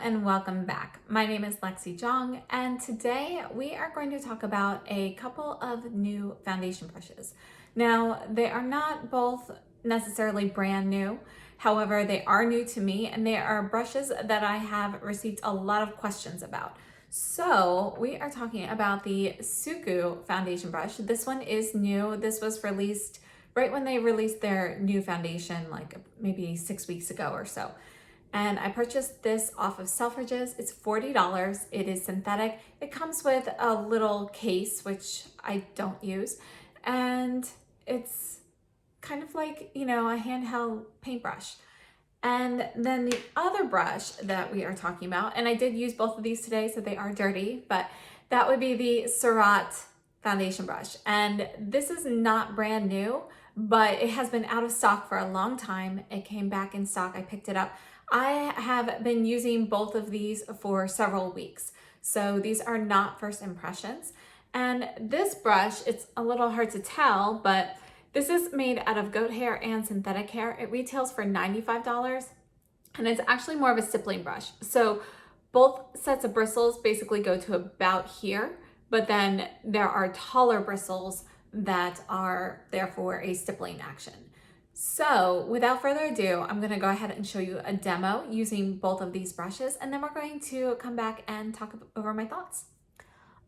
and welcome back. My name is Lexi Jong, and today we are going to talk about a couple of new foundation brushes. Now, they are not both necessarily brand new. However, they are new to me, and they are brushes that I have received a lot of questions about. So we are talking about the SUQQU foundation brush. This one is new. This was released right when they released their new foundation, like maybe 6 weeks ago or so. And I purchased this off of Selfridges. It's $40. It is synthetic. It comes with a little case, which I don't use. And it's kind of like, a handheld paintbrush. And then the other brush that we are talking about, and I did use both of these today, so they are dirty, but that would be the Surratt foundation brush. And this is not brand new, but it has been out of stock for a long time. It came back in stock. I picked it up. I have been using both of these for several weeks. So these are not first impressions. And this brush, it's a little hard to tell, but this is made out of goat hair and synthetic hair. It retails for $95, and it's actually more of a stippling brush. So both sets of bristles basically go to about here, but then there are taller bristles that are there for a stippling action. So without further ado, I'm gonna go ahead and show you a demo using both of these brushes, and then we're going to come back and talk over my thoughts.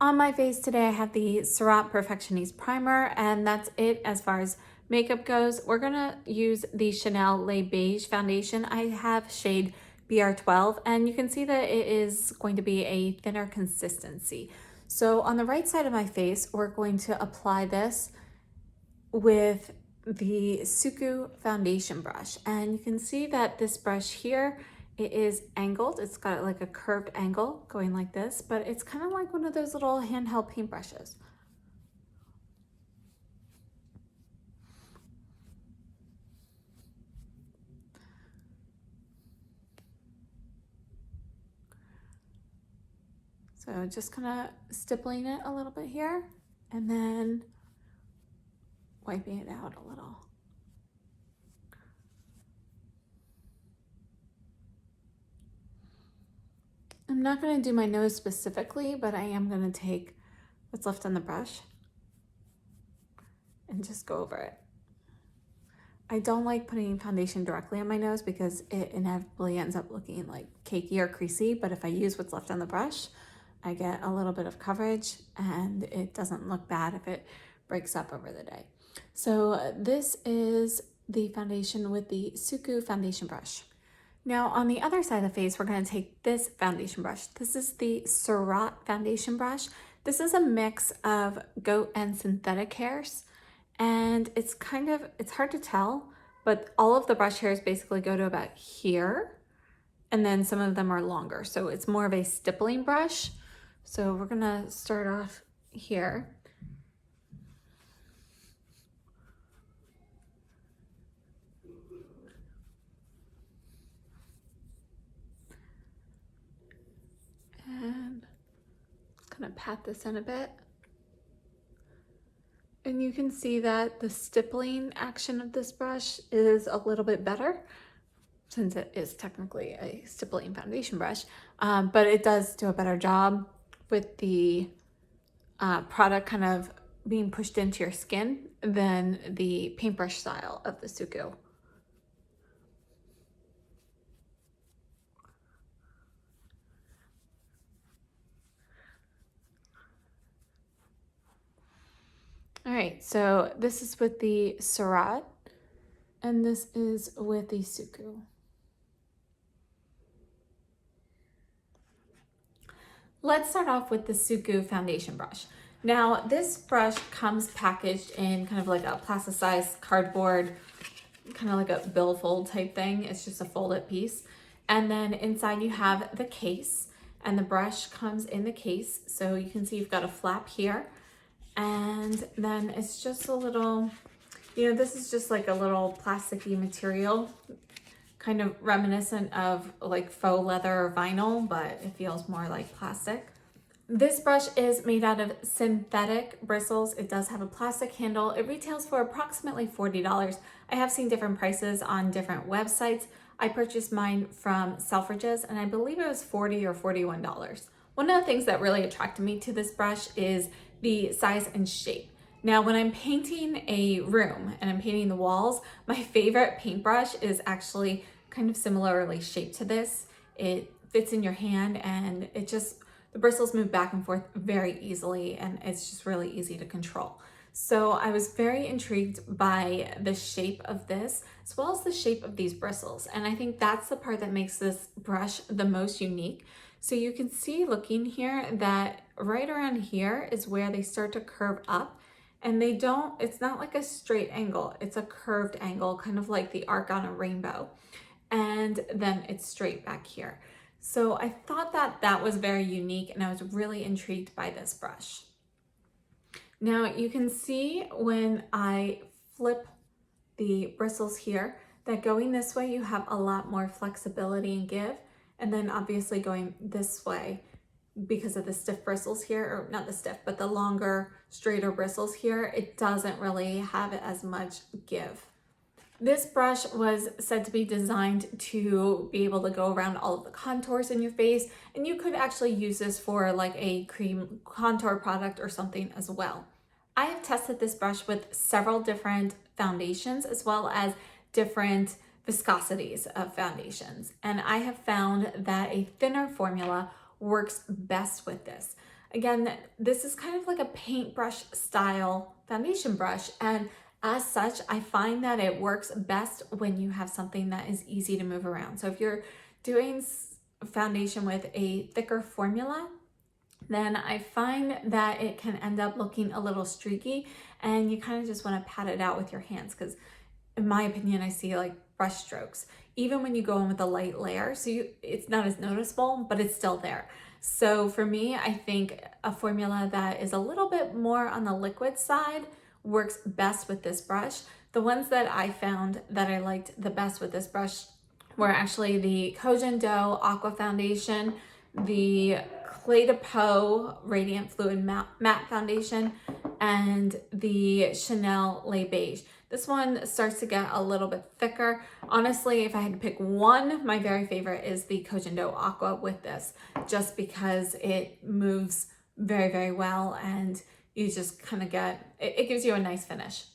On my face today, I have the Surratt Perfectioniste Primer, and that's it as far as makeup goes. We're gonna use the Chanel Le Beige foundation. I have shade BR12, and you can see that it is going to be a thinner consistency. So on the right side of my face, we're going to apply this with the SUQQU foundation brush. And you can see that this brush here, it is angled. It's got like a curved angle going like this, but it's kind of like one of those little handheld paintbrushes. So just kind of stippling it a little bit here and then wiping it out a little. I'm not going to do my nose specifically, but I am going to take what's left on the brush and just go over it. I don't like putting foundation directly on my nose because it inevitably ends up looking like cakey or creasy, but if I use what's left on the brush, I get a little bit of coverage and it doesn't look bad if it breaks up over the day. So this is the foundation with the SUQQU foundation brush. Now on the other side of the face, we're going to take this foundation brush. This is the Surratt foundation brush. This is a mix of goat and synthetic hairs, and it's hard to tell, but all of the brush hairs basically go to about here, and then some of them are longer. So it's more of a stippling brush. So we're going to start off here. And kind of pat this in a bit. And you can see that the stippling action of this brush is a little bit better since it is technically a stippling foundation brush, but it does do a better job with the product kind of being pushed into your skin than the paintbrush style of the SUQQU. All right, so this is with the Surratt, and this is with the SUQQU. Let's start off with the SUQQU foundation brush. Now, this brush comes packaged in kind of like a plasticized cardboard, kind of like a billfold type thing. It's just a folded piece. And then inside you have the case, and the brush comes in the case. So you can see you've got a flap here. And then it's just a little, this is just like a little plasticky material, kind of reminiscent of like faux leather or vinyl, but it feels more like plastic. This brush is made out of synthetic bristles. It does have a plastic handle. It retails for approximately $40. I have seen different prices on different websites. I purchased mine from Selfridges and I believe it was $40 or $41. One of the things that really attracted me to this brush is the size and shape. Now, when I'm painting a room and I'm painting the walls, my favorite paintbrush is actually kind of similarly shaped to this. It fits in your hand and the bristles move back and forth very easily and it's just really easy to control. So I was very intrigued by the shape of this as well as the shape of these bristles. And I think that's the part that makes this brush the most unique. So you can see looking here that right around here is where they start to curve up. And it's not like a straight angle, it's a curved angle, kind of like the arc on a rainbow. And then it's straight back here. So I thought that that was very unique and I was really intrigued by this brush. Now you can see when I flip the bristles here that going this way you have a lot more flexibility and give. And then obviously going this way, because of the stiff bristles here, or not the stiff, but the longer, straighter bristles here, it doesn't really have as much give. This brush was said to be designed to be able to go around all of the contours in your face, and you could actually use this for like a cream contour product or something as well. I have tested this brush with several different foundations as well as different viscosities of foundations, and I have found that a thinner formula works best with this. Again, this is kind of like a paintbrush style foundation brush, and as such, I find that it works best when you have something that is easy to move around. So if you're doing foundation with a thicker formula, then I find that it can end up looking a little streaky and you kind of just want to pat it out with your hands because in my opinion, I see like brush strokes, even when you go in with a light layer. So it's not as noticeable, but it's still there. So for me, I think a formula that is a little bit more on the liquid side works best with this brush. The ones that I found that I liked the best with this brush were actually the Couture Aqua Foundation, the Clé de Peau Radiant Fluid Matte Foundation, and the Chanel Le Beige. This one starts to get a little bit thicker. Honestly, if I had to pick one, my very favorite is the Couture Aqua with this, just because it moves very, very well and you just kind of it gives you a nice finish.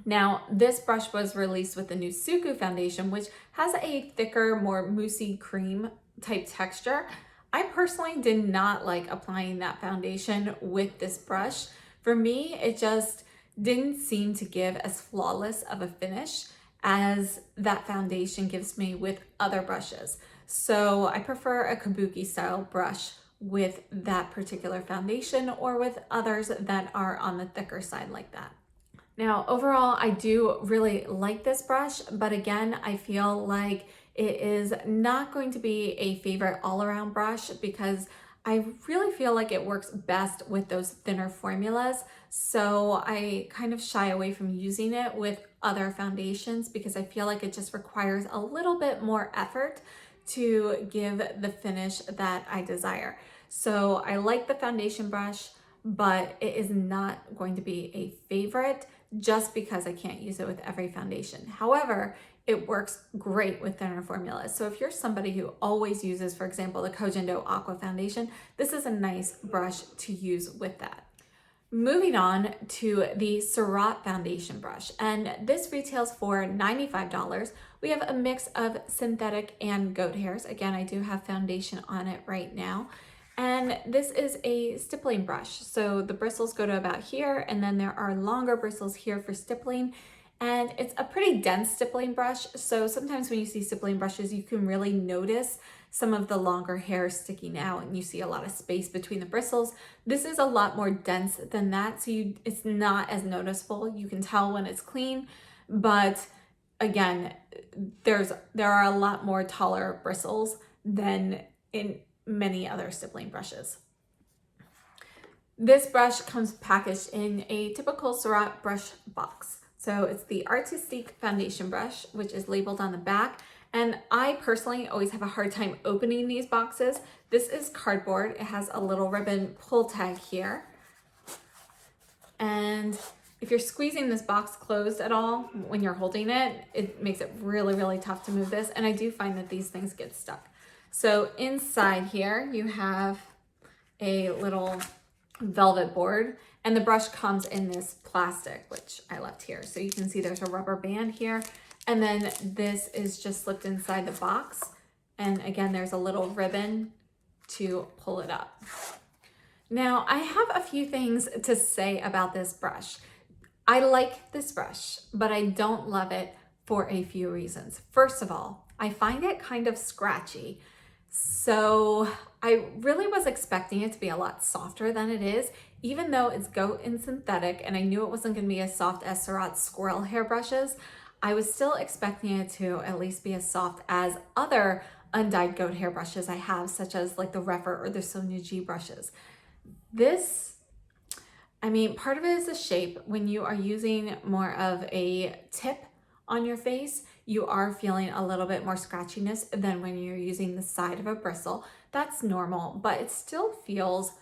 Now, this brush was released with the new SUQQU foundation, which has a thicker, more moussey cream type texture. I personally did not like applying that foundation with this brush. For me, it just didn't seem to give as flawless of a finish as that foundation gives me with other brushes. So I prefer a kabuki style brush with that particular foundation or with others that are on the thicker side like that. Now, overall, I do really like this brush, but again, I feel like it is not going to be a favorite all-around brush because I really feel like it works best with those thinner formulas. So I kind of shy away from using it with other foundations because I feel like it just requires a little bit more effort to give the finish that I desire. So I like the foundation brush, but it is not going to be a favorite just because I can't use it with every foundation. However, it works great with thinner formulas. So if you're somebody who always uses, for example, the Couture Aqua Foundation, this is a nice brush to use with that. Moving on to the Surratt foundation brush, and this retails for $95. We have a mix of synthetic and goat hairs. Again, I do have foundation on it right now. And this is a stippling brush. So the bristles go to about here, and then there are longer bristles here for stippling. And it's a pretty dense stippling brush. So sometimes when you see stippling brushes, you can really notice some of the longer hair sticking out and you see a lot of space between the bristles. This is a lot more dense than that. So it's not as noticeable. You can tell when it's clean, but again, there are a lot more taller bristles than in many other stippling brushes. This brush comes packaged in a typical Surratt brush box. So it's the Artistique foundation brush, which is labeled on the back. And I personally always have a hard time opening these boxes. This is cardboard. It has a little ribbon pull tag here. And if you're squeezing this box closed at all when you're holding it, it makes it really, really tough to move this. And I do find that these things get stuck. So inside here, you have a little velvet board, and the brush comes in this plastic, which I left here. So you can see there's a rubber band here. And then this is just slipped inside the box. And again, there's a little ribbon to pull it up. Now, I have a few things to say about this brush. I like this brush, but I don't love it for a few reasons. First of all, I find it kind of scratchy. So I really was expecting it to be a lot softer than it is, even though it's goat and synthetic, and I knew it wasn't going to be as soft as Surratt's squirrel hair brushes. I was still expecting it to at least be as soft as other undyed goat hair brushes I have, such as like the Refer or the Sonia G brushes. This, I mean, part of it is the shape. When you are using more of a tip on your face, you are feeling a little bit more scratchiness than when you're using the side of a bristle. That's normal, but it still feels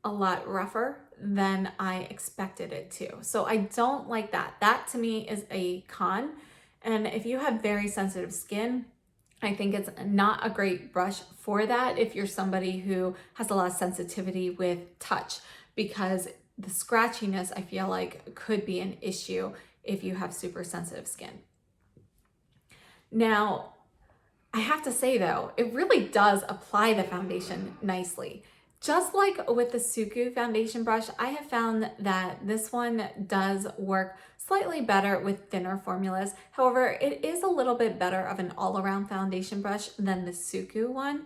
a lot rougher than I expected it to. So I don't like that. That to me is a con. And if you have very sensitive skin, I think it's not a great brush for that if you're somebody who has a lot of sensitivity with touch, because the scratchiness I feel like could be an issue if you have super sensitive skin. Now, I have to say though, it really does apply the foundation nicely. Just like with the SUQQU foundation brush, I have found that this one does work slightly better with thinner formulas. However, it is a little bit better of an all-around foundation brush than the SUQQU one.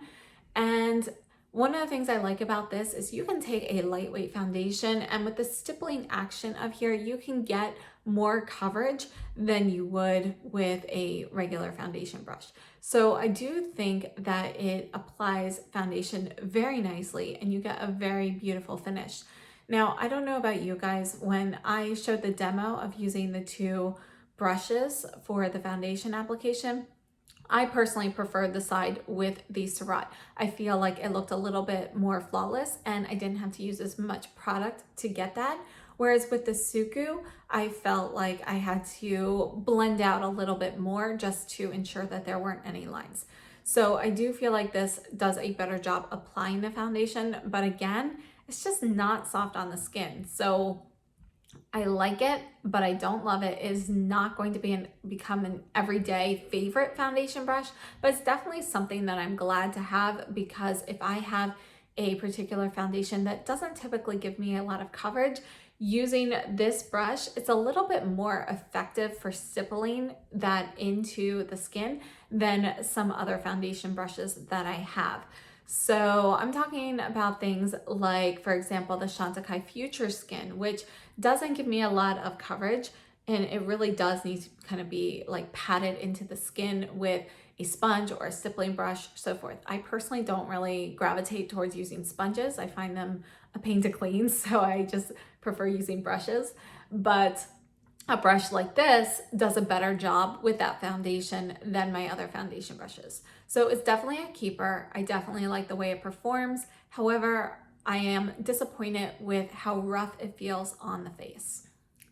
And one of the things I like about this is you can take a lightweight foundation, and with the stippling action of here, you can get more coverage than you would with a regular foundation brush. So I do think that it applies foundation very nicely and you get a very beautiful finish. Now, I don't know about you guys, when I showed the demo of using the two brushes for the foundation application, I personally preferred the side with the Surratt. I feel like it looked a little bit more flawless and I didn't have to use as much product to get that. Whereas with the SUQQU, I felt like I had to blend out a little bit more just to ensure that there weren't any lines. So I do feel like this does a better job applying the foundation, but again, it's just not soft on the skin. So I like it, but I don't love it. It is not going to become an everyday favorite foundation brush, but it's definitely something that I'm glad to have, because if I have a particular foundation that doesn't typically give me a lot of coverage, using this brush, it's a little bit more effective for stippling that into the skin than some other foundation brushes that I have. So I'm talking about things like, for example, the Chantecaille Future Skin, which doesn't give me a lot of coverage, and it really does need to kind of be like patted into the skin with a sponge or a stippling brush, so forth. I personally don't really gravitate towards using sponges. I find them a pain to clean, so I just prefer using brushes. But a brush like this does a better job with that foundation than my other foundation brushes. So it's definitely a keeper. I definitely like the way it performs. However, I am disappointed with how rough it feels on the face.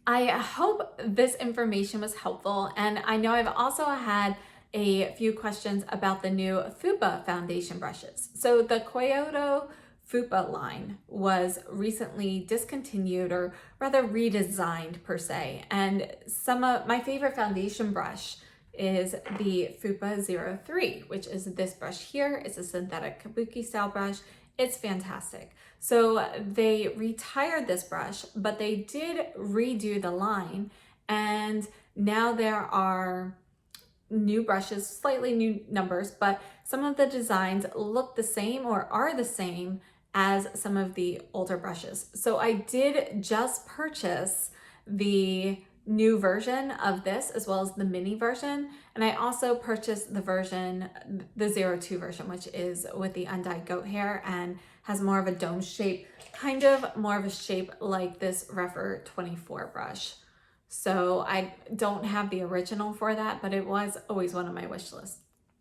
I hope this information was helpful, and I know I've also had a few questions about the new Fude foundation brushes. So the Kyoto Fude line was recently discontinued, or rather redesigned per se, and some of my favorite foundation brush is the Fude 03, which is this brush here. It's a synthetic kabuki style brush. It's fantastic. So they retired this brush, but they did redo the line, and now there are new brushes, slightly new numbers, but some of the designs look the same or are the same as some of the older brushes. So I did just purchase the new version of this as well as the mini version, and I also purchased the version, the 02 version, which is with the undyed goat hair and has more of a dome shape, kind of more of a shape like this Refer 24 brush. So I don't have the original for that, but it was always one of my wish lists.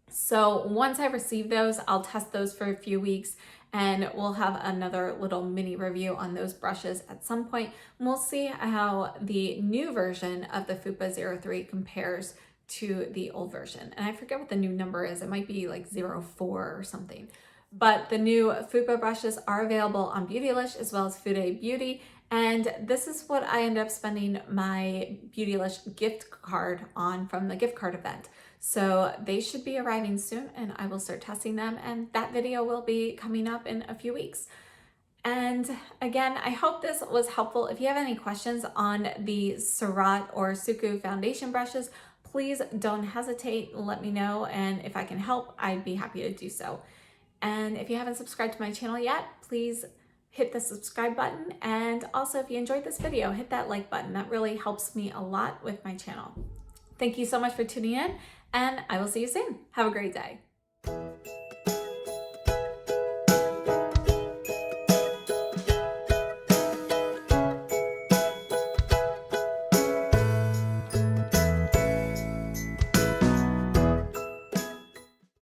So once I receive those, I'll test those for a few weeks and we'll have another little mini review on those brushes at some point. And we'll see how the new version of the FUPA 03 compares to the old version. And I forget what the new number is. It might be like 04 or something. But the new FUPA brushes are available on Beautylish as well as Fude Beauty. And this is what I ended up spending my Beautylish gift card on from the gift card event. So they should be arriving soon and I will start testing them, and that video will be coming up in a few weeks. And again, I hope this was helpful. If you have any questions on the Surratt or SUQQU foundation brushes, please don't hesitate, let me know, and if I can help, I'd be happy to do so. And if you haven't subscribed to my channel yet, please hit the subscribe button. And also, if you enjoyed this video, hit that like button. That really helps me a lot with my channel. Thank you so much for tuning in, and I will see you soon. Have a great day.